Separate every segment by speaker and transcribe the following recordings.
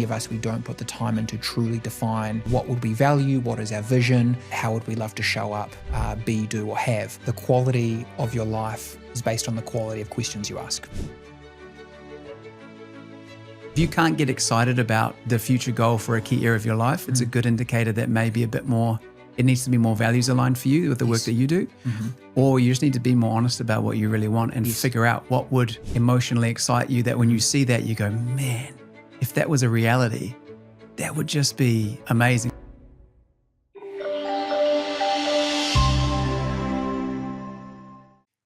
Speaker 1: of us, we don't put the time in to truly define what would we value, what is our vision, how would we love to show up, be, do, or have. The quality of your life is based on the quality of questions you ask.
Speaker 2: If you can't get excited about the future goal for a key area of your life, it's a good indicator that maybe a bit more, it needs to be more values aligned for you with the work that you do. Or you just need to be more honest about what you really want and figure out what would emotionally excite you, that when you see that you go, man, if that was a reality, that would just be amazing.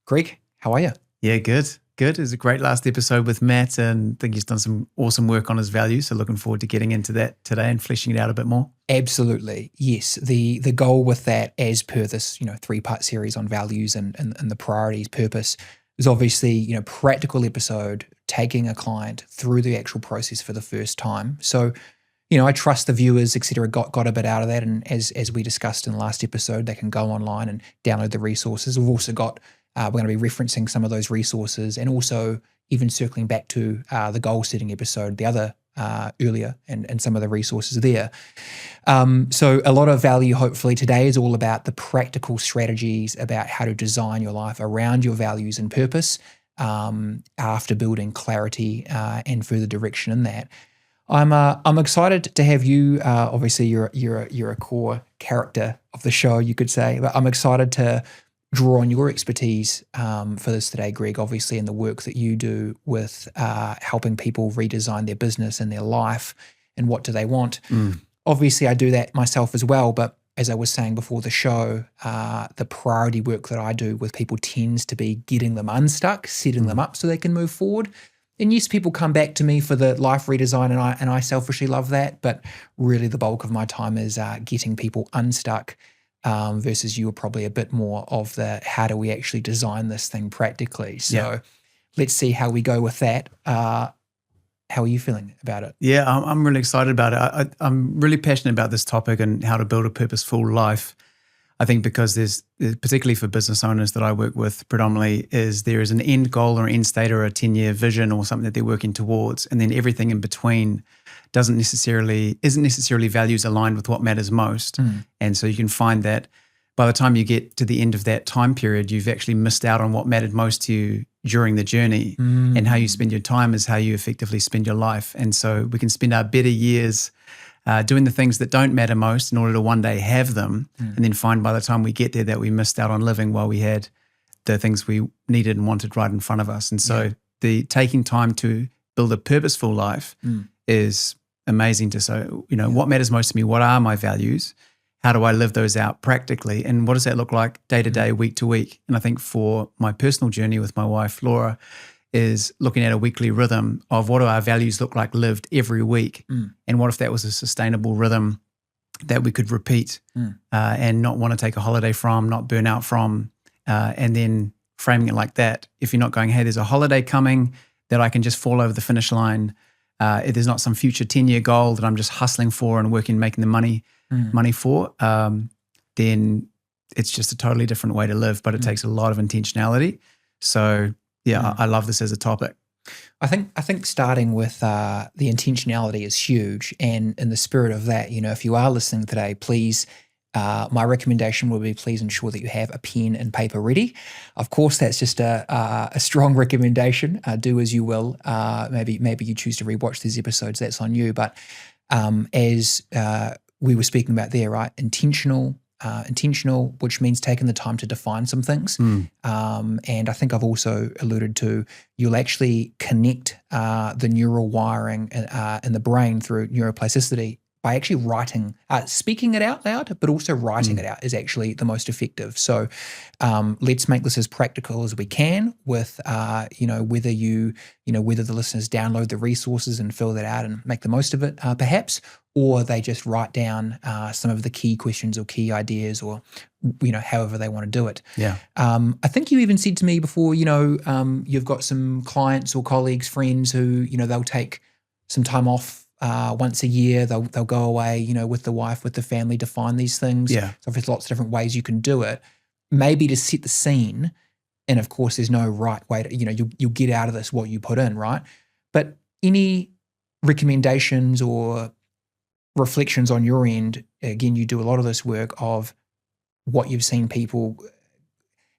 Speaker 1: Greg, how are you?
Speaker 2: Yeah, good. Good. It was a great last episode with Matt, and I think he's done some awesome work on his values. So looking forward to getting into that today and fleshing it out a bit more.
Speaker 1: Absolutely. Yes. The goal with that, as per this, 3-part series on values and the priorities, purpose, is obviously, practical episode, taking a client through the actual process for the first time. So, I trust the viewers, et cetera, got a bit out of that. And as we discussed in the last episode, they can go online and download the resources. We've also got we're going to be referencing some of those resources, and also even circling back to the goal setting episode, the other earlier, and some of the resources there. So a lot of value hopefully today is all about the practical strategies about how to design your life around your values and purpose after building clarity and further direction in that. I'm excited to have you. Obviously, you're a core character of the show, you could say, but I'm excited to draw on your expertise for this today, Greg, obviously, in the work that you do with helping people redesign their business and their life and what do they want. Obviously, I do that myself as well, but as I was saying before the show, the priority work that I do with people tends to be getting them unstuck, setting them up so they can move forward. And yes, people come back to me for the life redesign, and I selfishly love that, but really the bulk of my time is getting people unstuck. Versus you are probably a bit more of the how do we actually design this thing practically. So let's see how we go with that. How are you feeling about it?
Speaker 2: Yeah, I'm really excited about it. I'm really passionate about this topic and how to build a purposeful life. I think because there's, particularly for business owners that I work with predominantly, there is an end goal or end state or a 10-year vision or something that they're working towards, and then everything in between isn't necessarily values aligned with what matters most. And so you can find that by the time you get to the end of that time period, you've actually missed out on what mattered most to you during the journey. And how you spend your time is how you effectively spend your life. And so we can spend our better years doing the things that don't matter most in order to one day have them, and then find by the time we get there that we missed out on living while we had the things we needed and wanted right in front of us. And so the taking time to build a purposeful life is amazing to what matters most to me, what are my values, how do I live those out practically, and what does that look like day to day, week to week. And I think for my personal journey with my wife, Laura, is looking at a weekly rhythm of what do our values look like lived every week, and what if that was a sustainable rhythm that we could repeat and not want to take a holiday from, not burn out from, and then framing it like that. If you're not going, hey, there's a holiday coming that I can just fall over the finish line, if there's not some future 10-year goal that I'm just hustling for and working, making the money for, then it's just a totally different way to live, but it takes a lot of intentionality. So I love this as a topic.
Speaker 1: I think starting with the intentionality is huge. And in the spirit of that, if you are listening today, please, my recommendation would be please ensure that you have a pen and paper ready. Of course, that's just a strong recommendation. Do as you will. Maybe you choose to rewatch these episodes. That's on you. But as we were speaking about there, right? Intentional, which means taking the time to define some things. And I think I've also alluded to, you'll actually connect the neural wiring in the brain through neuroplasticity by actually writing, speaking it out loud, but also writing it out is actually the most effective. So let's make this as practical as we can with, whether the listeners download the resources and fill that out and make the most of it, perhaps, or they just write down some of the key questions or key ideas, or however they want to do it. I think you even said to me before, you've got some clients or colleagues, friends who they'll take some time off once a year. They'll go away, with the wife, with the family, define these things. So there's lots of different ways you can do it. Maybe to set the scene, and of course there's no right way to, you'll get out of this what you put in, right? But any recommendations or reflections on your end? Again, you do a lot of this work of what you've seen people,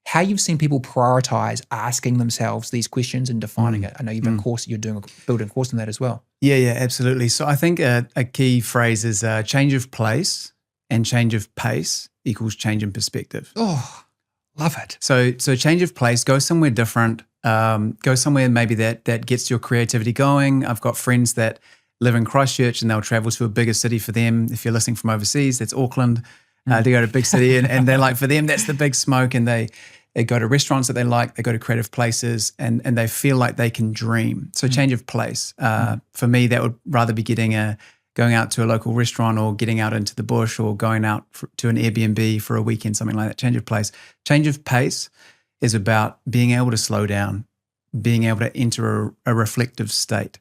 Speaker 1: how you've seen people prioritize asking themselves these questions and defining it. I know you've been you're doing a building course on that as well.
Speaker 2: Yeah, absolutely. So I think a key phrase is change of place and change of pace equals change in perspective.
Speaker 1: Oh, love it.
Speaker 2: So change of place, go somewhere different, go somewhere maybe that gets your creativity going. I've got friends that live in Christchurch and they'll travel to a bigger city for them. If you're listening from overseas, that's Auckland. They go to a big city and they're like, for them, that's the big smoke. And they go to restaurants that they like, they go to creative places and they feel like they can dream. So change of place. For me, that would rather be going out to a local restaurant or getting out into the bush or going out to an Airbnb for a weekend, something like that. Change of place. Change of pace is about being able to slow down, being able to enter a reflective state.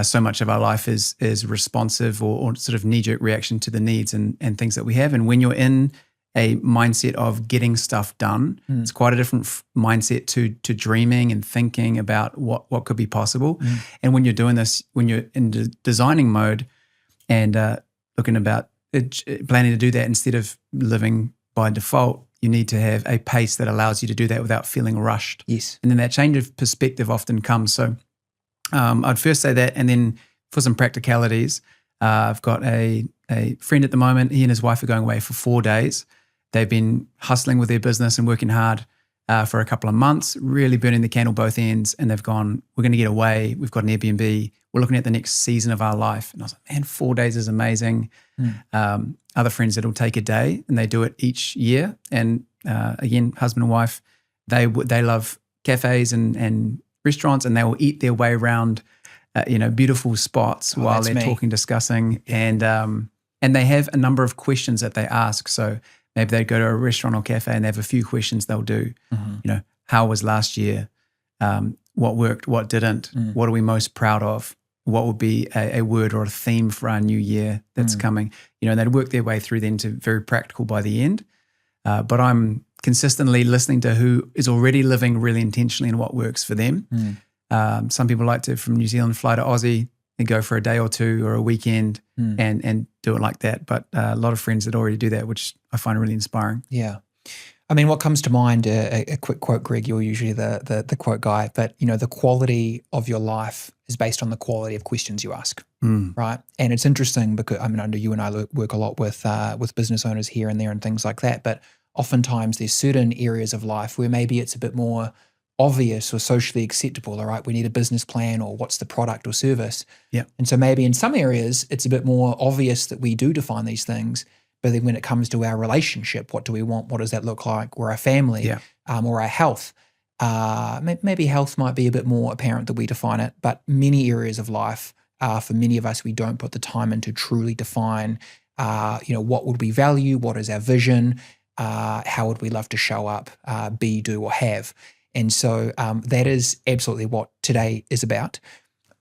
Speaker 2: So much of our life is responsive or sort of knee-jerk reaction to the needs and things that we have. And when you're in a mindset of getting stuff done, it's quite a different mindset to dreaming and thinking about what could be possible. And when you're doing this, when you're in designing mode and looking about planning to do that instead of living by default, you need to have a pace that allows you to do that without feeling rushed.
Speaker 1: Yes.
Speaker 2: And then that change of perspective often comes. So I'd first say that, and then for some practicalities, I've got a friend at the moment. He and his wife are going away for 4 days. They've been hustling with their business and working hard for a couple of months, really burning the candle both ends. And they've gone, we're going to get away. We've got an Airbnb. We're looking at the next season of our life. And I was like, man, 4 days is amazing. Other friends that'll take a day and they do it each year. And again, husband and wife, they love cafes and restaurants, and they will eat their way around, beautiful spots while they're talking, discussing, and they have a number of questions that they ask. So maybe they go to a restaurant or cafe and they have a few questions they'll do. How was last year? What worked? What didn't? What are we most proud of? What would be a word or a theme for our new year that's coming? And they'd work their way through then to very practical by the end. But I'm consistently listening to who is already living really intentionally and what works for them. Some people like to, from New Zealand, fly to Aussie and go for a day or two or a weekend and do it like that. But a lot of friends that already do that, which I find really inspiring.
Speaker 1: Yeah. I mean, what comes to mind, a quick quote, Greg, you're usually the quote guy, but the quality of your life is based on the quality of questions you ask, right? And it's interesting because, I know you and I work a lot with business owners here and there and things like that, but oftentimes there's certain areas of life where maybe it's a bit more obvious or socially acceptable, all right? We need a business plan, or what's the product or service.
Speaker 2: Yeah.
Speaker 1: And so maybe in some areas it's a bit more obvious that we do define these things, but then when it comes to our relationship, what do we want? What does that look like? Or our family, or our health. Maybe health might be a bit more apparent that we define it, but many areas of life, for many of us, we don't put the time in to truly define, what would we value? What is our vision? How would we love to show up, be, do, or have? And so that is absolutely what today is about.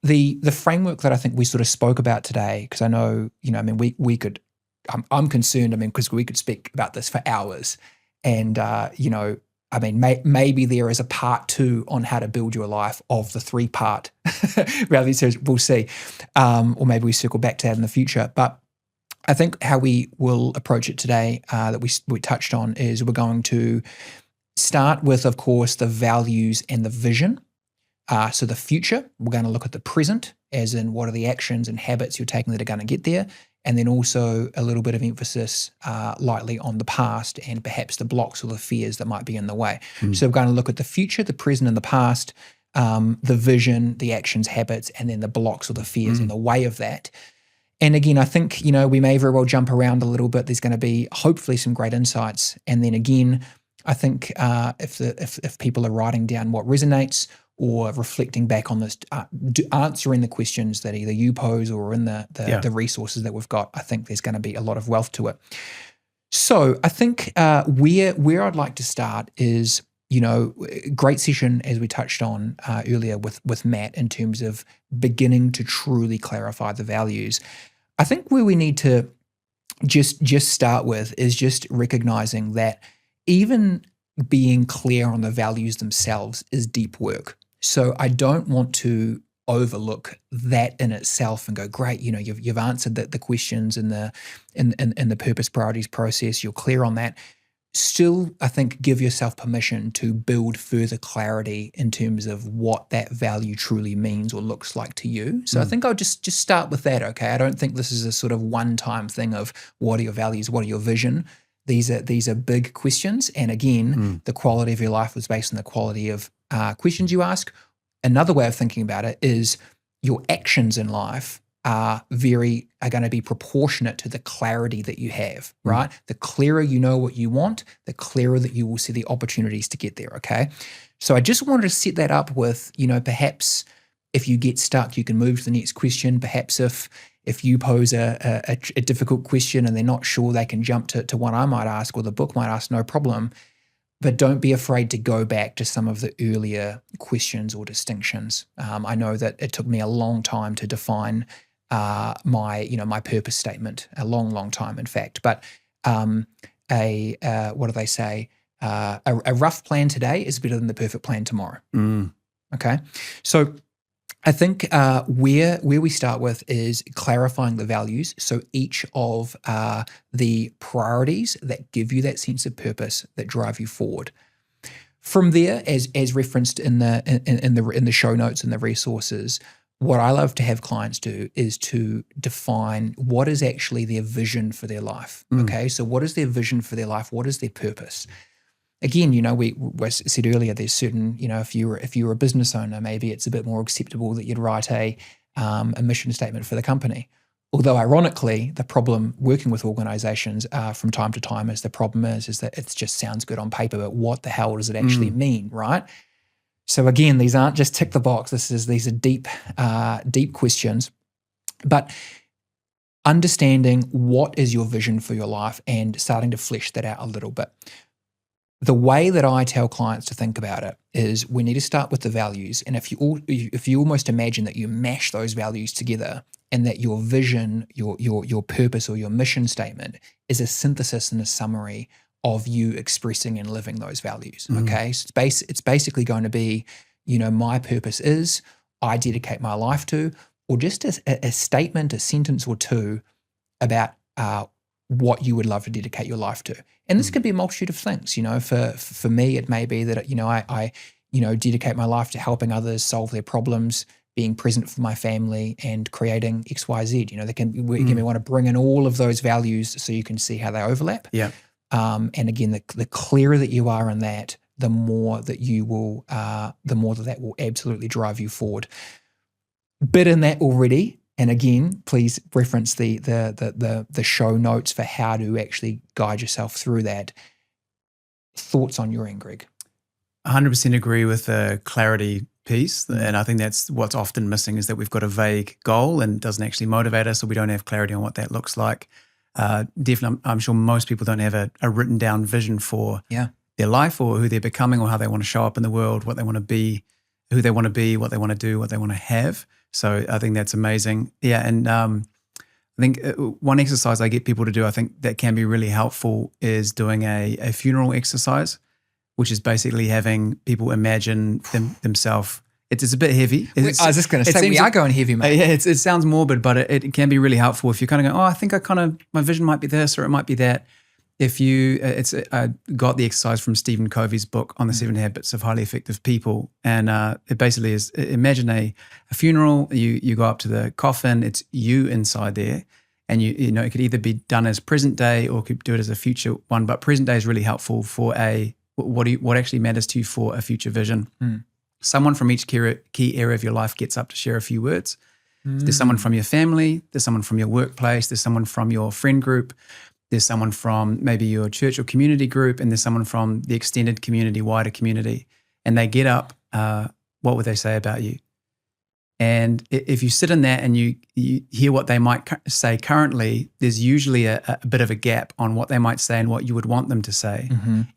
Speaker 1: The framework that I think we sort of spoke about today, because I know, we could, I'm concerned, because we could speak about this for hours. And, maybe there is a part 2 on how to build your life of the 3-part reality series. We'll see. Or maybe we circle back to that in the future. But I think how we will approach it today that we touched on is we're going to start with, of course, the values and the vision. So the future, we're going to look at the present, as in what are the actions and habits you're taking that are going to get there. And then also a little bit of emphasis lightly on the past and perhaps the blocks or the fears that might be in the way. So we're going to look at the future, the present and the past, the vision, the actions, habits, and then the blocks or the fears in the way of that. And again, I think, we may very well jump around a little bit. There's going to be hopefully some great insights. And then again, I think if people are writing down what resonates or reflecting back on this, answering the questions that either you pose or in the resources that we've got, I think there's going to be a lot of wealth to it. So I think where I'd like to start is, great session as we touched on earlier with Matt in terms of beginning to truly clarify the values. I think where we need to just start with is just recognizing that even being clear on the values themselves is deep work. So I don't want to overlook that in itself and go, great, you've answered the questions in the purpose priorities process. You're clear on that. Still, I think, give yourself permission to build further clarity in terms of what that value truly means or looks like to you. So I think I'll just start with that, okay? I don't think this is a sort of one-time thing of what are your values, what are your vision. These are big questions. And again, the quality of your life was based on the quality of questions you ask. Another way of thinking about it is your actions in life are going to be proportionate to the clarity that you have, right? The clearer you know what you want, the clearer that you will see the opportunities to get there, okay? So I just wanted to set that up with, perhaps if you get stuck, you can move to the next question. Perhaps if you pose a difficult question and they're not sure, they can jump to one I might ask or the book might ask, no problem. But don't be afraid to go back to some of the earlier questions or distinctions. I know that it took me a long time to define my purpose statement, a long time, in fact. But what do they say? A rough plan today is better than the perfect plan tomorrow. Okay, so I think where we start with is clarifying the values. So each of the priorities that give you that sense of purpose that drive you forward. From there, as referenced in the show notes and the resources, what I love to have clients do is to define what is actually their vision for their life. Okay, so what is their vision for their life? What is their purpose? Again, we said earlier, there's certain, if you're a business owner, maybe it's a bit more acceptable that you'd write a mission statement for the company. Although ironically, the problem working with organizations from time to time is that it just sounds good on paper, but what the hell does it actually mean, right? So again, these aren't just tick the box. These are deep questions, but understanding what is your vision for your life and starting to flesh that out a little bit. The way that I tell clients to think about it is we need to start with the values. And if you almost imagine that you mash those values together and that your vision, your purpose or your mission statement is a synthesis and a summary of you expressing and living those values, okay? So it's basically going to be, my purpose is, I dedicate my life to, or just a statement, a sentence or two about what you would love to dedicate your life to. And this could be a multitude of things, for me, it may be that, I dedicate my life to helping others solve their problems, being present for my family and creating X, Y, Z. We want to bring in all of those values so you can see how they overlap.
Speaker 2: Yeah.
Speaker 1: And again, the clearer that you are in that, the more that that will absolutely drive you forward. Bit in that already. And again, please reference the show notes for how to actually guide yourself through that. Thoughts on your end, Greg?
Speaker 2: 100% agree with the clarity piece. And I think that's what's often missing, is that we've got a vague goal and it doesn't actually motivate us, or we don't have clarity on what that looks like. Definitely, I'm sure most people don't have a written down vision for their life or who they're becoming or how they want to show up in the world, what they want to be, who they want to be, what they want to do, what they want to have. So I think that's amazing. Yeah, and I think one exercise I get people to do, I think that can be really helpful, is doing a funeral exercise, which is basically having people imagine themselves. It's a bit heavy.
Speaker 1: I was just going to say, we are going heavy, mate.
Speaker 2: Yeah, it sounds morbid, but it can be really helpful if you kind of go, I think my vision might be this or it might be that. I got the exercise from Stephen Covey's book on the 7 Habits of Highly Effective People. And it basically is, imagine a funeral, you go up to the coffin, it's you inside there. And it could either be done as present day or could do it as a future one. But present day is really helpful for what actually matters to you for a future vision. Someone from each key area of your life gets up to share a few words. There's someone from your family, there's someone from your workplace, there's someone from your friend group, there's someone from maybe your church or community group, and there's someone from the extended community, wider community. And they get up, what would they say about you? And if you sit in that and you hear what they might say currently, there's usually a bit of a gap on what they might say and what you would want them to say.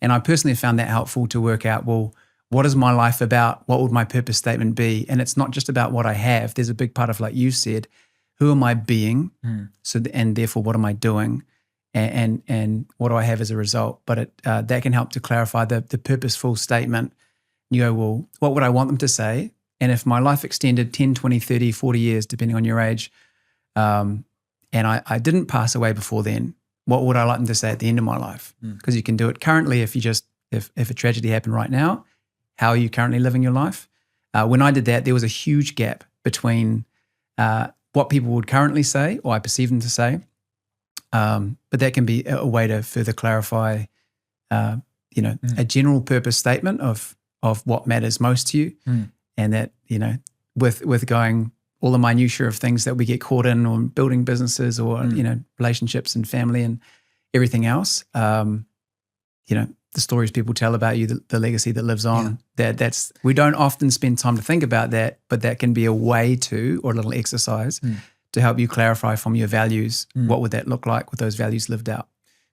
Speaker 2: And I personally found that helpful to work out, well, what is my life about? What would my purpose statement be? And it's not just about what I have. There's a big part of, like you said, who am I being? And therefore, what am I doing? And what do I have as a result? But that can help to clarify the purposeful statement. You go, well, what would I want them to say? And if my life extended 10, 20, 30, 40 years, depending on your age, and I didn't pass away before then, what would I like them to say at the end of my life? Because you can do it currently if a tragedy happened right now, how are you currently living your life? When I did that, there was a huge gap between what people would currently say, or I perceive them to say. But that can be a way to further clarify, a general purpose statement of what matters most to you. And that, with going all the minutiae of things that we get caught in, or building businesses, or, relationships and family and everything else, the stories people tell about you, the legacy that lives on, that's we don't often spend time to think about that, but that can be a way to, or a little exercise to help you clarify from your values, what would that look like with those values lived out.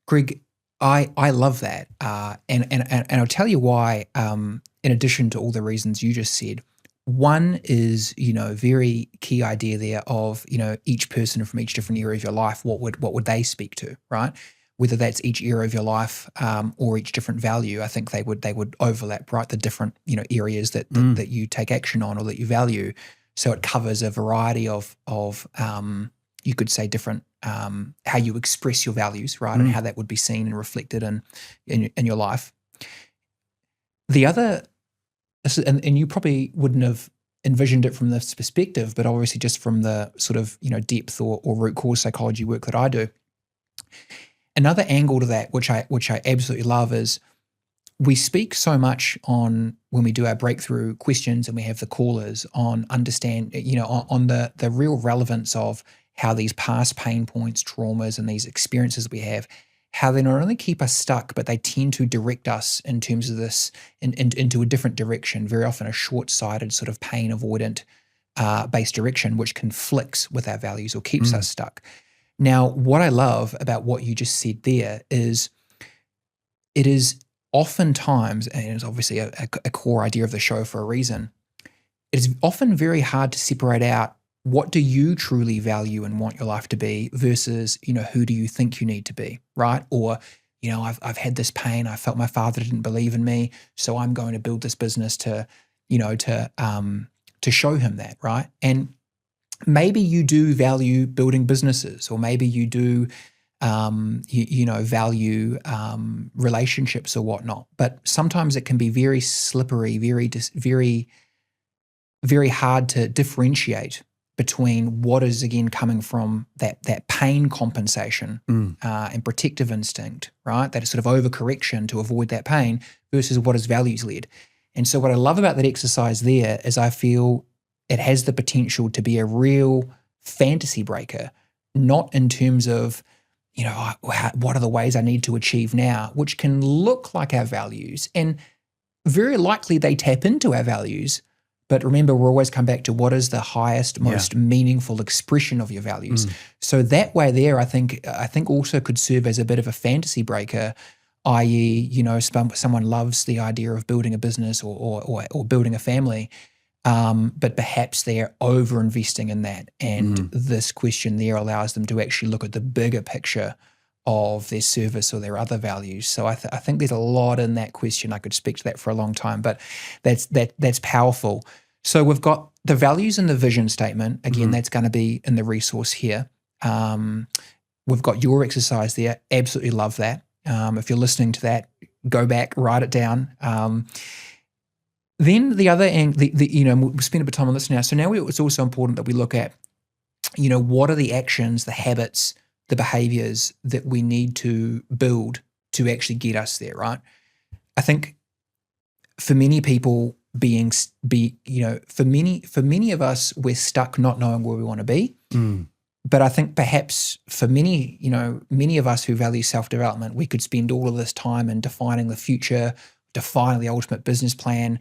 Speaker 1: Greg, I love that. And I'll tell you why, in addition to all the reasons you just said. One is, very key idea there of, each person from each different area of your life, what would they speak to, right? Whether that's each area of your life or each different value, I think they would overlap, right? The different, areas that you take action on or that you value. So it covers a variety of you could say different, how you express your values, right? And how that would be seen and reflected in your life. The other, and you probably wouldn't have envisioned it from this perspective, but obviously just from the sort of, depth or root cause psychology work that I do. Another angle to that, which I absolutely love, is we speak so much on when we do our breakthrough questions and we have the callers on understand, on the real relevance of how these past pain points, traumas, and these experiences we have, how they not only keep us stuck, but they tend to direct us in terms of this into a different direction, very often a short-sighted sort of pain avoidant based direction, which conflicts with our values or keeps us stuck. Now, what I love about what you just said there is it is oftentimes, and it's obviously a core idea of the show for a reason, it is often very hard to separate out what do you truly value and want your life to be versus, who do you think you need to be, right? Or, I've had this pain, I felt my father didn't believe in me, so I'm going to build this business to show him that, right? And maybe you do value building businesses, or maybe you do, value relationships or whatnot. But sometimes it can be very slippery, very, very hard to differentiate between what is, again, coming from that pain compensation and protective instinct, right? That is sort of overcorrection to avoid that pain versus what is values-led. And so what I love about that exercise there is I feel it has the potential to be a real fantasy breaker, not in terms of, what are the ways I need to achieve now, which can look like our values. And very likely they tap into our values. But remember, we'll always come back to what is the highest, most meaningful expression of your values. So that way there, I think also could serve as a bit of a fantasy breaker, i.e., someone loves the idea of building a business or building a family, but perhaps they're over-investing in that. And this question there allows them to actually look at the bigger picture of their service or their other values. So I think there's a lot in that question. I could speak to that for a long time, but that's powerful. So we've got the values and the vision statement. Again, that's going to be in the resource here. We've got your exercise there. Absolutely love that. If you're listening to that, go back, write it down. Then the other end, we'll spend a bit of time on this now. So now it's also important that we look at, what are the actions, the habits, the behaviors that we need to build to actually get us there, right? I think for many people for many of us, we're stuck not knowing where we want to be. But I think perhaps for many of us who value self-development, we could spend all of this time in defining the future, defining the ultimate business plan,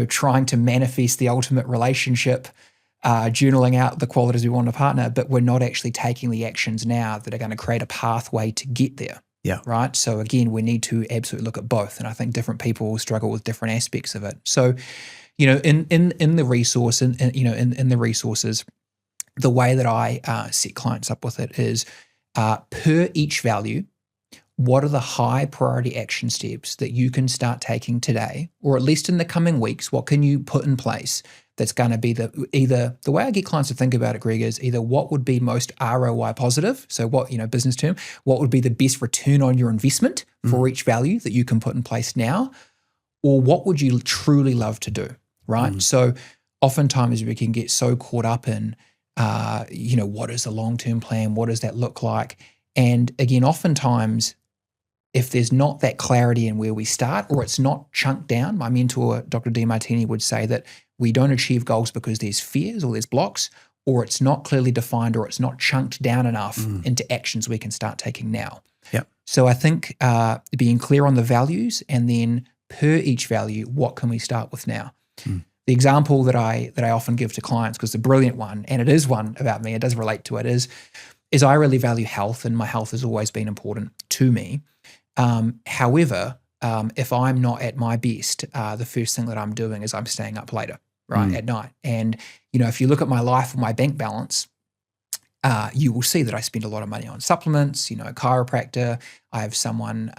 Speaker 1: trying to manifest the ultimate relationship, journaling out the qualities we want in a partner, but we're not actually taking the actions now that are going to create a pathway to get there.
Speaker 2: Yeah.
Speaker 1: Right. So again, we need to absolutely look at both. And I think different people struggle with different aspects of it. So, in the resource and in the resources, the way that I set clients up with it is per each value, what are the high priority action steps that you can start taking today, or at least in the coming weeks? What can you put in place that's going to be either the way I get clients to think about it, Greg, is either what would be most ROI positive. So what, business term, what would be the best return on your investment for each value that you can put in place now, or what would you truly love to do, right? So oftentimes we can get so caught up in, what is the long-term plan? What does that look like? And again, oftentimes, if there's not that clarity in where we start, or it's not chunked down, my mentor, Dr. DeMartini, would say that we don't achieve goals because there's fears or there's blocks, or it's not clearly defined, or it's not chunked down enough into actions we can start taking now.
Speaker 2: Yep.
Speaker 1: So I think being clear on the values, and then per each value, what can we start with now? The example that I often give to clients, because the brilliant one, and it is one about me, it does relate to it, is I really value health, and my health has always been important to me. However, if I'm not at my best, the first thing that I'm doing is I'm staying up later, right, at night. And, if you look at my life or my bank balance, you will see that I spend a lot of money on supplements, chiropractor. I have someone,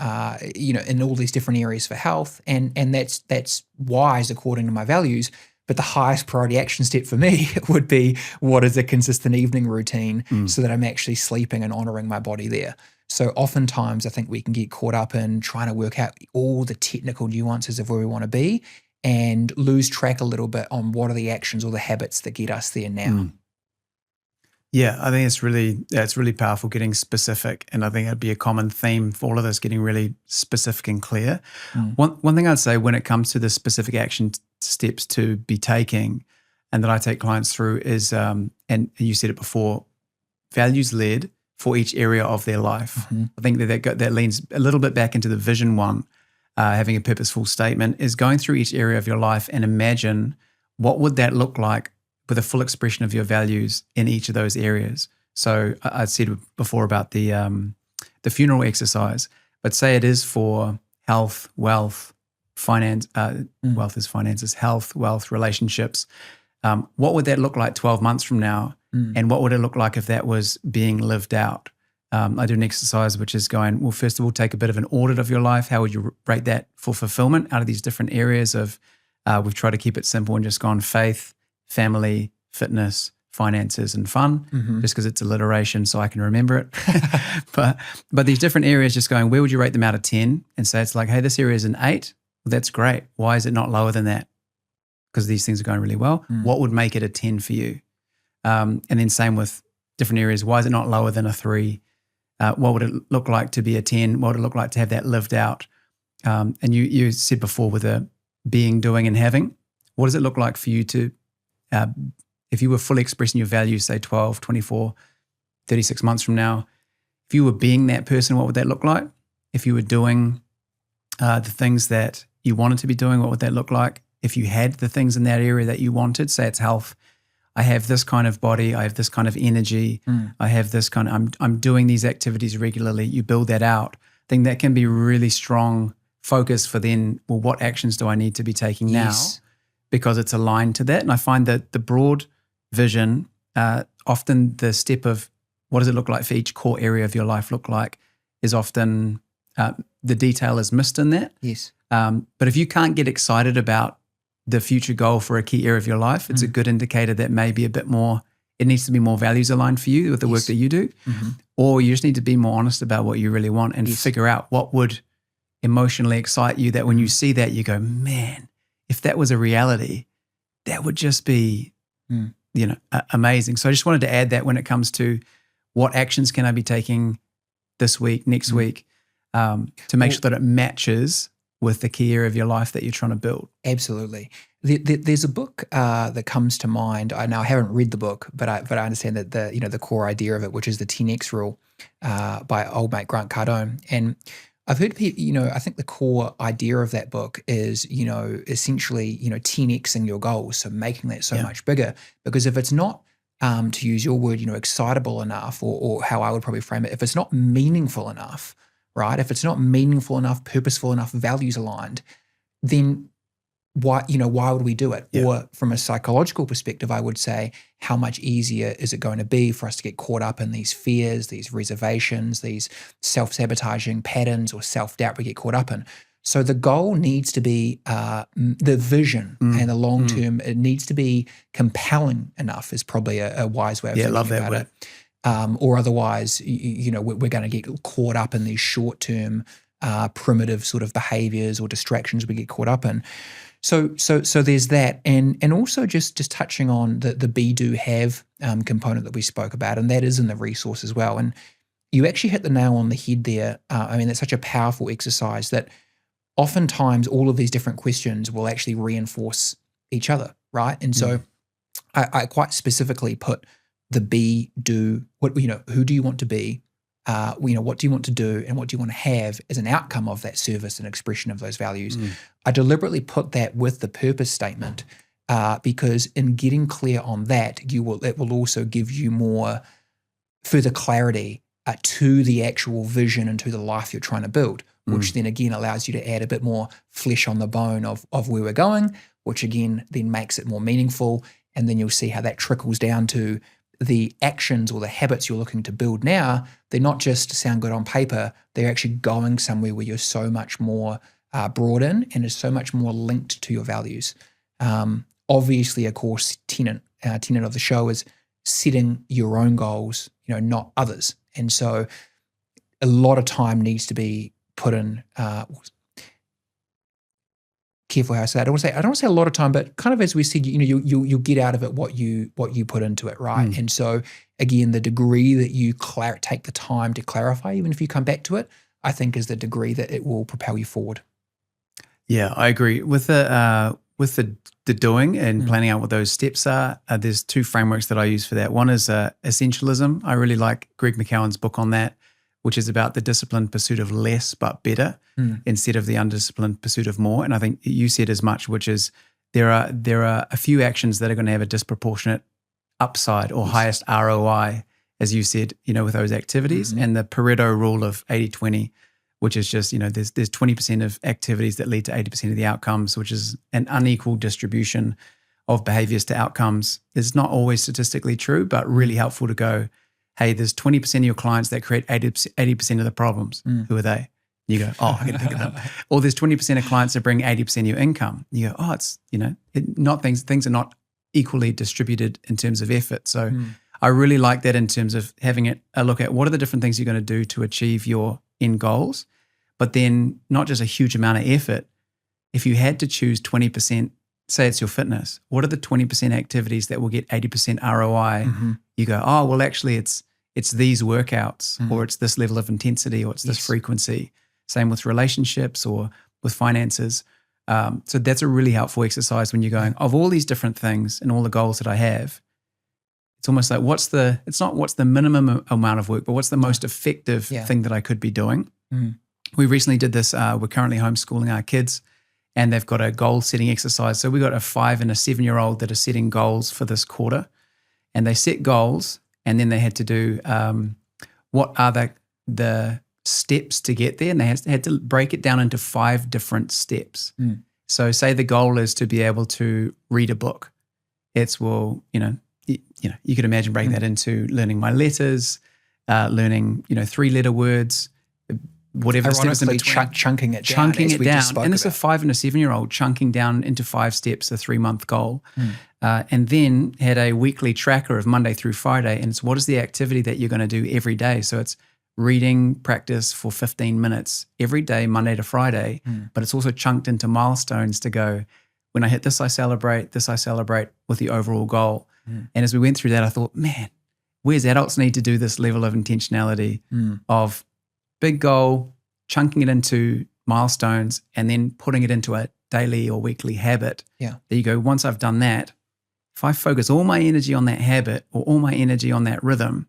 Speaker 1: in all these different areas for health, and that's wise according to my values. But the highest priority action step for me would be, what is a consistent evening routine so that I'm actually sleeping and honoring my body there. So oftentimes I think we can get caught up in trying to work out all the technical nuances of where we want to be, and lose track a little bit on what are the actions or the habits that get us there now.
Speaker 2: Yeah, I think it's really powerful getting specific, and I think it'd be a common theme for all of us, getting really specific and clear. One thing I'd say when it comes to the specific action steps to be taking, and that I take clients through, is, and you said it before, values led for each area of their life. I think that leans a little bit back into the vision one, having a purposeful statement, is going through each area of your life and imagine what would that look like with a full expression of your values in each of those areas. So I said before about the funeral exercise, but say it is for health, wealth, finance. Wealth is finances, health, wealth, relationships. What would that look like 12 months from now? And what would it look like if that was being lived out? I do an exercise which is going, well, first of all, take a bit of an audit of your life. How would you rate that for fulfillment out of these different areas of, we've tried to keep it simple and just gone faith, family, fitness, finances, and fun, just because it's alliteration so I can remember it. but these different areas, just going, where would you rate them out of 10? And say it's like, hey, this area is an 8. Well, that's great. Why is it not lower than that? Because these things are going really well. What would make it a 10 for you? And then same with different areas. Why is it not lower than a 3? What would it look like to be a 10? What would it look like to have that lived out? And you said before with a being, doing, and having. What does it look like for you to, if you were fully expressing your values, say 12, 24, 36 months from now, if you were being that person, what would that look like? If you were doing the things that you wanted to be doing, what would that look like? If you had the things in that area that you wanted, say it's health, I have this kind of body, I have this kind of energy, I have this kind of, I'm doing these activities regularly, you build that out. I think that can be really strong focus for then, well, what actions do I need to be taking now? Because it's aligned to that. And I find that the broad vision, often the step of what does it look like for each core area of your life look like, is often the detail is missed in that.
Speaker 1: Yes.
Speaker 2: But if you can't get excited about the future goal for a key area of your life, it's a good indicator that maybe a bit more, it needs to be more values aligned for you with the work that you do. Or you just need to be more honest about what you really want and figure out what would emotionally excite you, that when you see that you go, man, if that was a reality, that would just be, amazing. So I just wanted to add that when it comes to what actions can I be taking this week, next week, to make sure that it matches with the key area of your life that you're trying to build.
Speaker 1: Absolutely. There's a book that comes to mind. I haven't read the book, but I understand that the core idea of it, which is the 10X rule by old mate Grant Cardone. And I've heard people, I think the core idea of that book is, essentially, 10Xing your goals. So making that so much bigger, because if it's not, to use your word, excitable enough, or how I would probably frame it, if it's not meaningful enough, right? If it's not meaningful enough, purposeful enough, values aligned, then why would we do it? Or from a psychological perspective, I would say, how much easier is it going to be for us to get caught up in these fears, these reservations, these self-sabotaging patterns or self-doubt we get caught up in? So the goal needs to be the vision and the long term. It needs to be compelling enough. Is probably a wise way of thinking
Speaker 2: love that
Speaker 1: about
Speaker 2: word.
Speaker 1: it. Or otherwise, we're going to get caught up in these short term, primitive sort of behaviors or distractions we get caught up in. So there's that, and also just touching on the be do have component that we spoke about, and that is in the resource as well. And you actually hit the nail on the head there. I mean, it's such a powerful exercise that oftentimes all of these different questions will actually reinforce each other, right? And so I quite specifically put the be, do, what, who do you want to be? What do you want to do and what do you want to have as an outcome of that service and expression of those values? I deliberately put that with the purpose statement because in getting clear on that, it will also give you more further clarity to the actual vision and to the life you're trying to build, which then again allows you to add a bit more flesh on the bone of where we're going, which again then makes it more meaningful. And then you'll see how that trickles down to the actions or the habits you're looking to build now. They're not just sound good on paper, they're actually going somewhere where you're so much more brought in and is so much more linked to your values. Obviously, of course, tenet of the show is setting your own goals, not others. And so a lot of time needs to be put in, careful how I say it. I don't want to say a lot of time, but kind of as we said, you'll get out of it what you put into it, right? And so again, the degree that you take the time to clarify, even if you come back to it, I think is the degree that it will propel you forward.
Speaker 2: Yeah, I agree with the doing and planning out what those steps are. There's two frameworks that I use for that. One is essentialism. I really like Greg McKeown's book on that, which is about the disciplined pursuit of less but better instead of the undisciplined pursuit of more. And I think you said as much, which is there are a few actions that are going to have a disproportionate upside or highest ROI, as you said, with those activities. And the Pareto rule of 80-20, which is just, there's 20% of activities that lead to 80% of the outcomes, which is an unequal distribution of behaviors to outcomes. It's not always statistically true, but really helpful to go, hey, there's 20% of your clients that create 80% of the problems. Who are they? You go, oh, I can think of them. Or there's 20% of clients that bring 80% of your income. You go, oh, it's, things are not equally distributed in terms of effort. So I really like that in terms of having a look at what are the different things you're going to do to achieve your end goals, but then not just a huge amount of effort. If you had to choose 20%, say it's your fitness, what are the 20% activities that will get 80% ROI? You go, oh, well, actually it's these workouts or it's this level of intensity or it's this frequency. Same with relationships or with finances. So that's a really helpful exercise when you're going, of all these different things and all the goals that I have, it's almost like it's not what's the minimum amount of work, but what's the most effective thing that I could be doing. We recently did this. We're currently homeschooling our kids and they've got a goal setting exercise. So we got a 5 and a 7-year-old that are setting goals for this quarter, and they set goals and then they had to do what are the steps to get there, and they had to break it down into 5 different steps. So say the goal is to be able to read a book. It's, well, you could imagine breaking that into learning my letters, learning, 3-letter words, whatever the steps in between.
Speaker 1: Chunking it down.
Speaker 2: And it's a 5 and a 7-year-old chunking down into 5 steps, a 3-month goal. And then had a weekly tracker of Monday through Friday. And it's what is the activity that you're going to do every day? So it's reading practice for 15 minutes every day, Monday to Friday. But it's also chunked into milestones to go, when I hit this, I celebrate with the overall goal. And as we went through that, I thought, man, we as adults need to do this level of intentionality of big goal, chunking it into milestones, and then putting it into a daily or weekly habit. There you go. Once I've done that, if I focus all my energy on that habit or all my energy on that rhythm,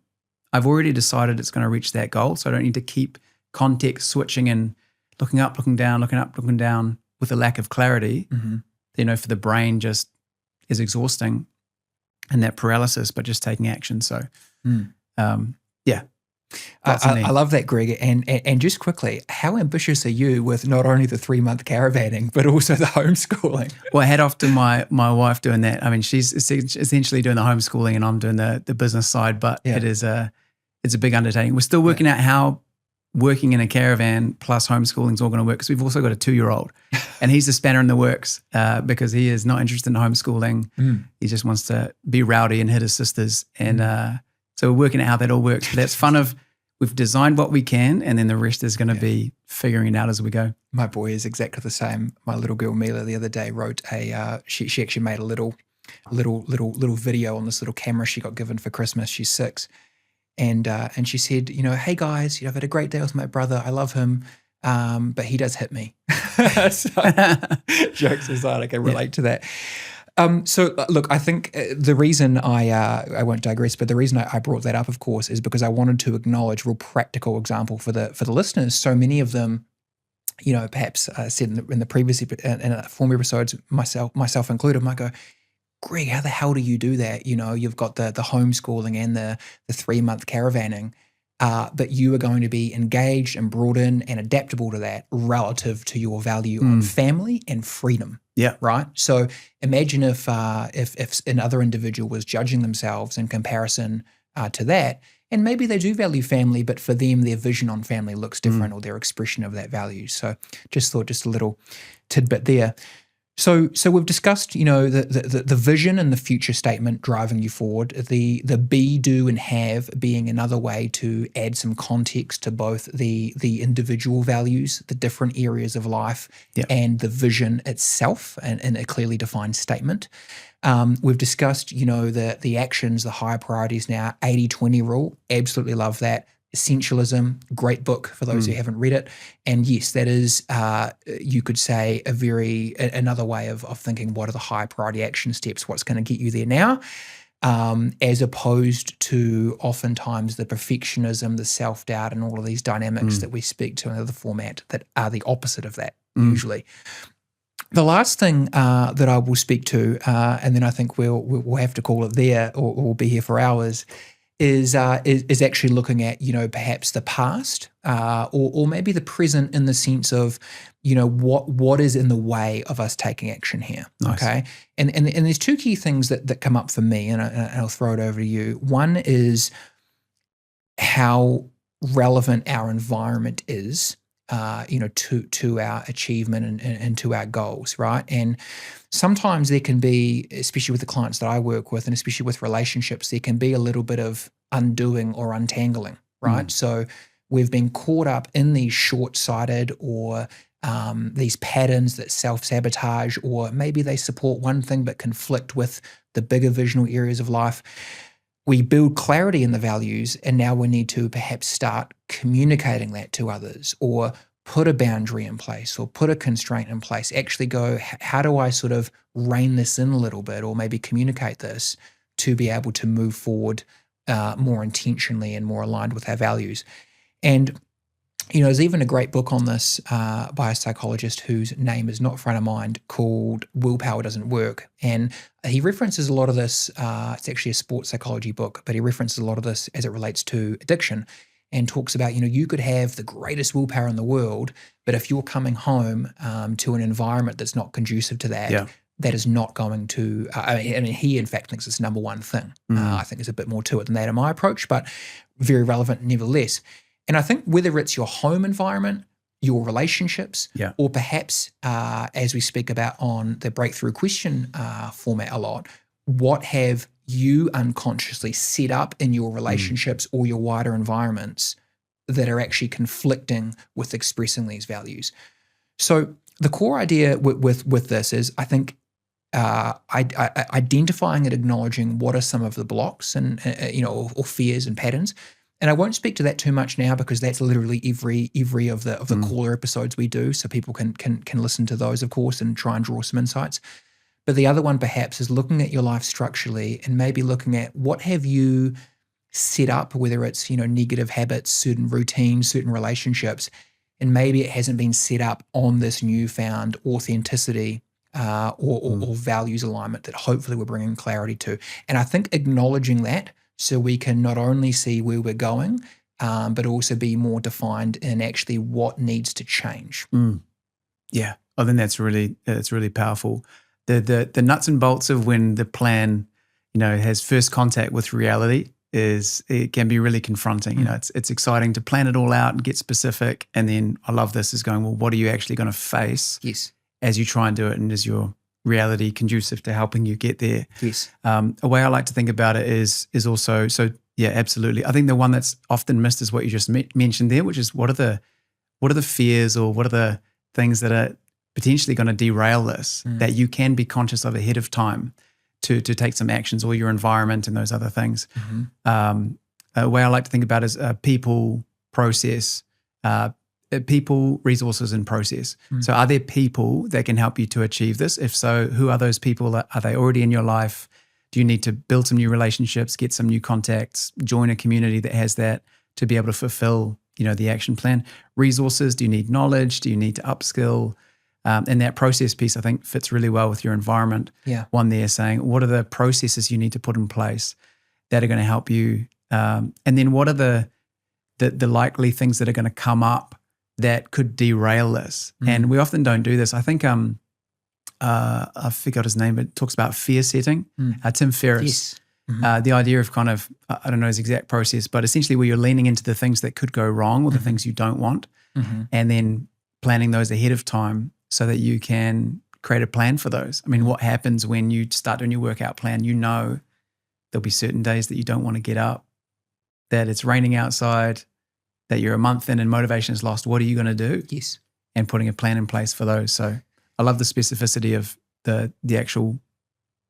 Speaker 2: I've already decided it's going to reach that goal. So I don't need to keep context switching and looking up, looking down, looking up, looking down with a lack of clarity. For the brain just is exhausting and that paralysis, but just taking action. So,
Speaker 1: I love that, Greg. And just quickly, how ambitious are you with not only the 3-month caravanning, but also the homeschooling?
Speaker 2: Well, head off to my wife doing that. I mean, she's essentially doing the homeschooling and I'm doing the business side, but it's a big undertaking. We're still working out how working in a caravan plus homeschooling is all going to work, because we've also got a 2-year-old and he's the spanner in the works because he is not interested in homeschooling. He just wants to be rowdy and hit his sisters. And so we're working out how that all works. But that's fun of, we've designed what we can, and then the rest is going to be figuring it out as we go.
Speaker 1: My boy is exactly the same. My little girl Mila the other day wrote she actually made a little video on this little camera she got given for Christmas. She's 6. And she said, hey guys, I've had a great day with my brother. I love him, but he does hit me. So, jokes aside, I can relate to that. So look, I think the reason I won't digress, but the reason I brought that up, of course, is because I wanted to acknowledge a real practical example for the listeners. So many of them, perhaps said in the previous former episodes, myself included, might go, Greg, how the hell do you do that? You've got the homeschooling and the 3-month caravanning, but you are going to be engaged and brought in and adaptable to that relative to your value on family and freedom.
Speaker 2: Yeah.
Speaker 1: Right. So imagine if another individual was judging themselves in comparison to that, and maybe they do value family, but for them, their vision on family looks different or their expression of that value. So just thought just a little tidbit there. So we've discussed, the vision and the future statement driving you forward, the be, do, and have being another way to add some context to both the individual values, the different areas of life, and the vision itself, and a clearly defined statement. We've discussed, the actions, the higher priorities now, 80-20 rule, absolutely love that. Essentialism, great book for those who haven't read it. And yes, that is, you could say, another way of thinking, what are the high priority action steps? What's going to get you there now? As opposed to oftentimes the perfectionism, the self-doubt, and all of these dynamics that we speak to in the other format that are the opposite of that usually. The last thing that I will speak to, and then I think we'll have to call it there, or we'll be here for hours, is actually looking at, perhaps the past or maybe the present, in the sense of, what is in the way of us taking action here.
Speaker 2: Nice.
Speaker 1: Okay. And there's 2 key things that come up for me, and I'll throw it over to you. One is how relevant our environment is, to our achievement and to our goals, right? And sometimes there can be, especially with the clients that I work with, and especially with relationships, there can be a little bit of undoing or untangling, right? So we've been caught up in these short-sighted or these patterns that self-sabotage, or maybe they support one thing but conflict with the bigger visional areas of life. We build clarity in the values, and now we need to perhaps start communicating that to others, or put a boundary in place, or put a constraint in place. Actually go, how do I sort of rein this in a little bit, or maybe communicate this to be able to move forward more intentionally and more aligned with our values? And there's even a great book on this by a psychologist whose name is not front of mind, called Willpower Doesn't Work. And he references a lot of this. It's actually a sports psychology book, but he references a lot of this as it relates to addiction, and talks about, you could have the greatest willpower in the world, but if you're coming home to an environment that's not conducive to that, that is not going to, he in fact thinks it's the number one thing. I think there's a bit more to it than that in my approach, but very relevant nevertheless. And I think whether it's your home environment, your relationships, or perhaps, as we speak about on the breakthrough question format a lot, what have you unconsciously set up in your relationships or your wider environments that are actually conflicting with expressing these values? So the core idea with this is, I think, identifying and acknowledging what are some of the blocks and or fears and patterns. And I won't speak to that too much now, because that's literally every of the caller episodes we do, so people can listen to those, of course, and try and draw some insights. But the other one perhaps is looking at your life structurally, and maybe looking at what have you set up, whether it's negative habits, certain routines, certain relationships, and maybe it hasn't been set up on this newfound authenticity or values alignment that hopefully we're bringing clarity to. And I think acknowledging that, so we can not only see where we're going, but also be more defined in actually what needs to change.
Speaker 2: Yeah, I think that's really powerful. The nuts and bolts of when the plan, has first contact with reality it can be really confronting. You know, it's exciting to plan it all out and get specific. And then I love this is going, well, what are you actually going to face
Speaker 1: Yes.
Speaker 2: as you try and do it? And is your reality conducive to helping you get there?
Speaker 1: Yes.
Speaker 2: A way I like to think about it is also, so yeah, absolutely. I think the one that's often missed is what you just mentioned there, which is what are the fears or what are the things that are potentially going to derail this that you can be conscious of ahead of time to take some actions, or your environment and those other things. A way I like to think about is people, process, people, resources, and process. So are there people that can help you to achieve this? If so, who are those people? Are they already in your life? Do you need to build some new relationships, get some new contacts, join a community that has that to be able to fulfill, you know, the action plan? Resources, do you need knowledge? Do you need to upskill? And that process piece, I think, fits really well with your environment.
Speaker 1: Yeah.
Speaker 2: One there saying, what are the processes you need to put in place that are going to help you? And then what are the likely things that are going to come up that could derail this? And we often don't do this. I think I forgot his name, but it talks about fear setting. Tim Ferriss.
Speaker 1: Yes.
Speaker 2: The idea of kind of, I don't know his exact process, but essentially where you're leaning into the things that could go wrong or the things you don't want, and then planning those ahead of time so that you can create a plan for those. I mean, what happens when you start doing your workout plan? You know there'll be certain days that you don't want to get up, that it's raining outside, that you're a month in and motivation is lost. What are you going to do?
Speaker 1: Yes.
Speaker 2: And putting a plan in place for those. So I love the specificity of the actual,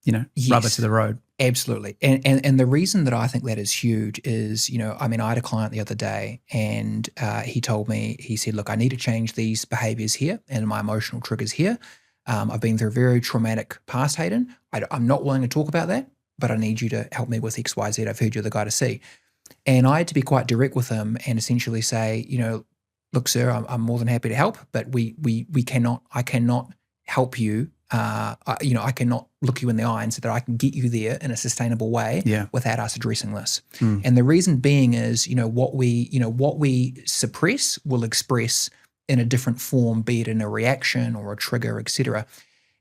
Speaker 2: you know, rubber to the road.
Speaker 1: Absolutely. And the reason that I think that is huge is, you know, I mean, I had a client the other day and he told me, he said, look, I need to change these behaviors here and my emotional triggers here. I've been through a very traumatic past, Hayden. I'm not willing to talk about that, but I need you to help me with X, Y, Z. I've heard you're the guy to see. And I had to be quite direct with him and essentially say, you know, look, sir, I'm more than happy to help, but I cannot help you. You know, I cannot look you in the eye and say that I can get you there in a sustainable way without us addressing this. And the reason being is, you know, what we suppress will express in a different form, be it in a reaction or a trigger, etc.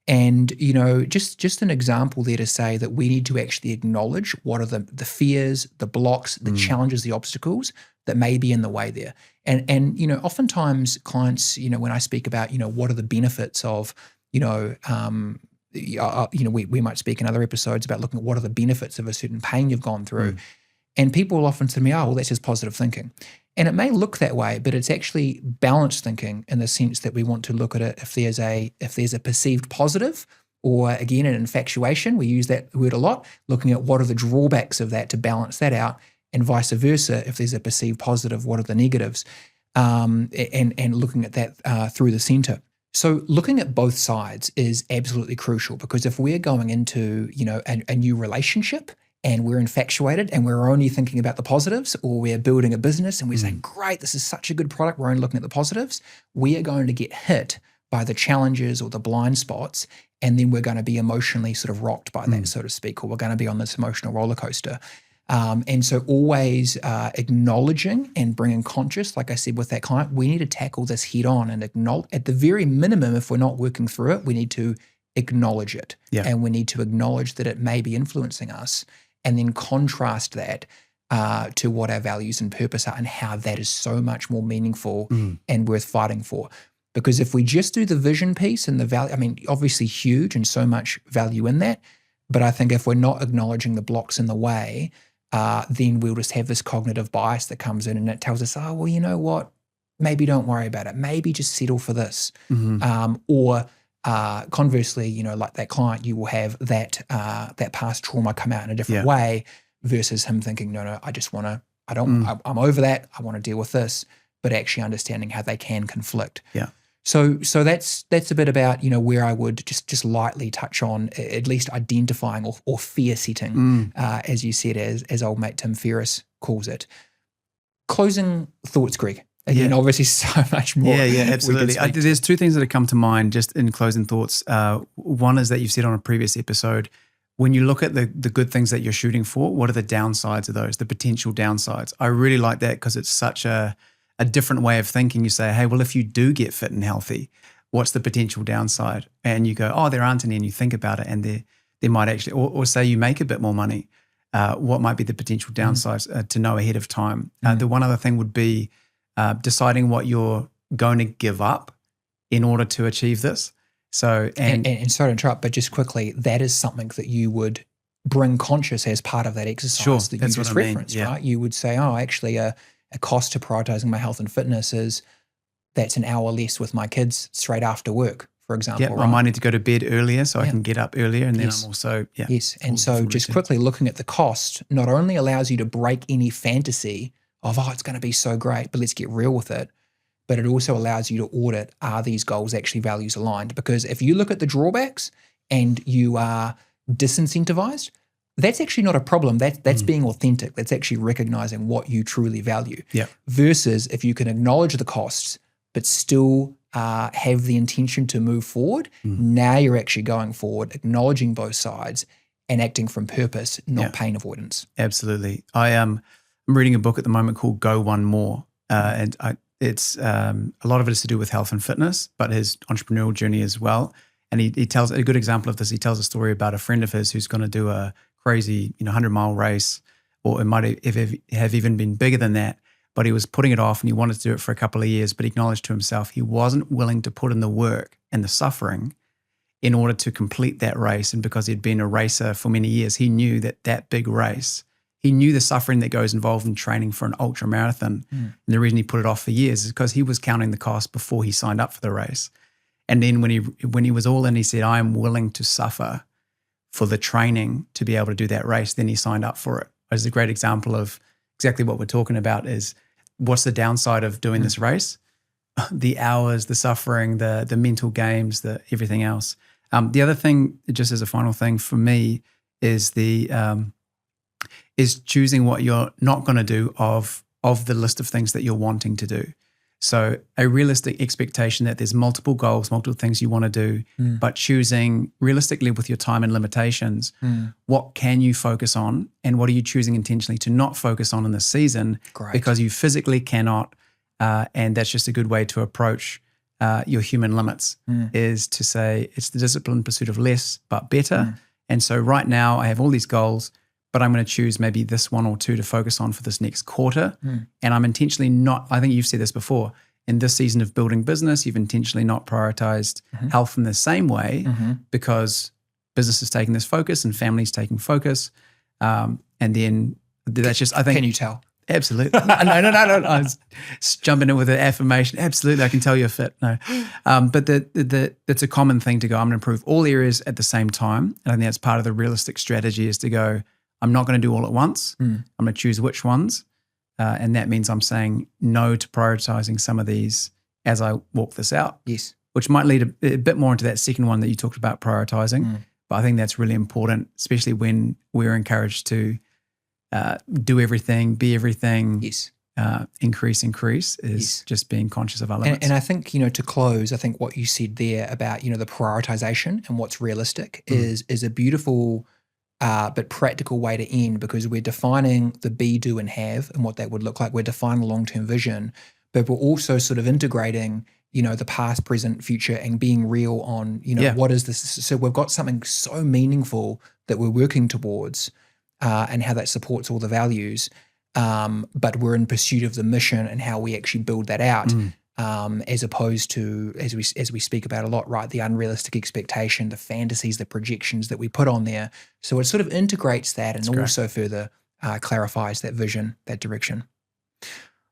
Speaker 1: And, you know, just an example there to say that we need to actually acknowledge what are the fears, the blocks, the challenges, the obstacles that may be in the way there. And you know, oftentimes clients, you know, when I speak about, you know, what are the benefits of, you know, we might speak in other episodes about looking at what are the benefits of a certain pain you've gone through. And people will often say to me, oh, well, that's just positive thinking. And it may look that way, but it's actually balanced thinking in the sense that we want to look at it if there's a perceived positive, or again, an infatuation. We use that word a lot, looking at what are the drawbacks of that to balance that out, and vice versa. If there's a perceived positive, what are the negatives? And looking at that through the center. So looking at both sides is absolutely crucial, because if we're going into, you know, a new relationship and we're infatuated and we're only thinking about the positives, or we're building a business and we're saying, great, this is such a good product, we're only looking at the positives, we are going to get hit by the challenges or the blind spots, and then we're going to be emotionally sort of rocked by that, so to speak, or we're going to be on this emotional roller coaster. And so always acknowledging and bringing conscious, like I said with that client, we need to tackle this head on and acknowledge, at the very minimum, if we're not working through it, we need to acknowledge it. And we need to acknowledge that it may be influencing us, and then contrast that to what our values and purpose are and how that is so much more meaningful and worth fighting for. Because if we just do the vision piece and the value, I mean, obviously huge and so much value in that, but I think if we're not acknowledging the blocks in the way, then we'll just have this cognitive bias that comes in and it tells us, oh, well, you know what, maybe don't worry about it. Maybe just settle for this. Or conversely, you know, like that client, you will have that past trauma come out in a different way, versus him thinking, no, I'm over that. I want to deal with this, but actually understanding how they can conflict. So that's a bit about, you know, where I would just lightly touch on at least identifying or fear setting, as you said, as old mate Tim Ferriss calls it. Closing thoughts, Greg. Again, obviously so much more.
Speaker 2: Yeah, absolutely. There's two things that have come to mind just in closing thoughts. One is that you've said on a previous episode, when you look at the good things that you're shooting for, what are the downsides of those, the potential downsides? I really like that, because it's such a different way of thinking. You say, hey, well, if you do get fit and healthy, what's the potential downside? And you go, oh, there aren't any, and you think about it, and there might actually, or say you make a bit more money. what might be the potential downsides to know ahead of time. The one other thing would be deciding what you're going to give up in order to achieve this. So,
Speaker 1: and sorry to interrupt, but just quickly, that is something that you would bring conscious as part of that exercise that you just referenced, right? You would say, oh, actually a cost to prioritizing my health and fitness is that's an hour less with my kids straight after work, for example.
Speaker 2: Yeah, right? I might need to go to bed earlier so I can get up earlier, and then I'm also,
Speaker 1: Yes, and so just quickly looking at the cost not only allows you to break any fantasy of, oh, it's going to be so great, but let's get real with it, but it also allows you to audit, are these goals actually values aligned? Because if you look at the drawbacks and you are disincentivized, that's actually not a problem. That's being authentic. That's actually recognizing what you truly value.
Speaker 2: Yeah.
Speaker 1: Versus if you can acknowledge the costs, but still have the intention to move forward, now you're actually going forward, acknowledging both sides and acting from purpose, not pain avoidance.
Speaker 2: Absolutely. I'm reading a book at the moment called Go One More. And it's a lot of it is to do with health and fitness, but his entrepreneurial journey as well. And he tells a good example of this. He tells a story about a friend of his who's going to do a crazy 100-mile race, or it might have even been bigger than that. But he was putting it off and he wanted to do it for a couple of years, but he acknowledged to himself he wasn't willing to put in the work and the suffering in order to complete that race. And because he'd been a racer for many years, he knew that big race, he knew the suffering that goes involved in training for an ultra marathon. And the reason he put it off for years is because he was counting the cost before he signed up for the race. And then when he was all in, he said, I am willing to suffer for the training to be able to do that race. Then he signed up for it. It's a great example of exactly what we're talking about is what's the downside of doing this race? The hours, the suffering, the mental games, the everything else. The other thing, just as a final thing for me, is is choosing what you're not going to do of the list of things that you're wanting to do. So a realistic expectation that there's multiple goals, multiple things you want to do, but choosing realistically with your time and limitations, what can you focus on and what are you choosing intentionally to not focus on in this season because you physically cannot, and that's just a good way to approach your human limits is to say it's the disciplined pursuit of less but better. And so right now I have all these goals, but I'm going to choose maybe this one or two to focus on for this next quarter. And I'm intentionally not, I think you've said this before, in this season of building business, you've intentionally not prioritized health in the same way because business is taking this focus and family's taking focus. And then that's just, I think.
Speaker 1: Can you tell?
Speaker 2: Absolutely. No. I was jumping in with an affirmation. Absolutely. I can tell you're fit. No. But that's a common thing to go, I'm going to improve all areas at the same time. And I think that's part of the realistic strategy is to go, I'm not going to do all at once. I'm going to choose which ones. And that means I'm saying no to prioritizing some of these as I walk this out.
Speaker 1: Yes.
Speaker 2: Which might lead a bit more into that second one that you talked about prioritizing. But I think that's really important, especially when we're encouraged to do everything, be everything, increase is just being conscious of our limits.
Speaker 1: And I think, to close, I think what you said there about, the prioritization and what's realistic is a beautiful but practical way to end because we're defining the be, do, and have and what that would look like. We're defining a long-term vision, but we're also sort of integrating, the past, present, future, and being real on, what is this? So we've got something so meaningful that we're working towards and how that supports all the values, but we're in pursuit of the mission and how we actually build that out. As opposed to, as we speak about a lot, right, the unrealistic expectation, the fantasies, the projections that we put on there. So it sort of integrates that and also further clarifies that vision, that direction.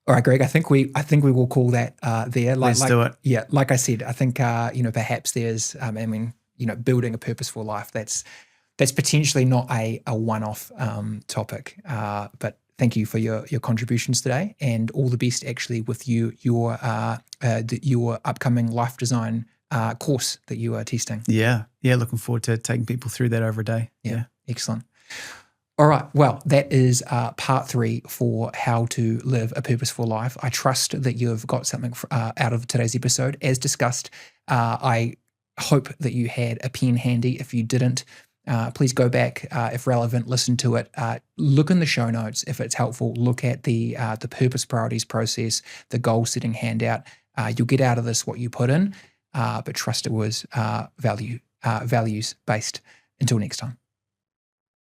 Speaker 1: All right, Greg, I think we will call that there.
Speaker 2: Let's do it.
Speaker 1: Yeah, like I said, I think perhaps there's building a purposeful life. That's potentially not a one-off topic, but thank you for your contributions today, and all the best actually with your upcoming life design course that you are testing.
Speaker 2: Yeah, looking forward to taking people through that over a day. Yeah,
Speaker 1: excellent. All right, well, that is part 3 for how to live a purposeful life. I trust that you have got something out of today's episode. As discussed, I hope that you had a pen handy. If you didn't, please go back, if relevant, listen to it. Look in the show notes if it's helpful. Look at the purpose priorities process, the goal setting handout. You'll get out of this what you put in, but trust it was values based. Until next time.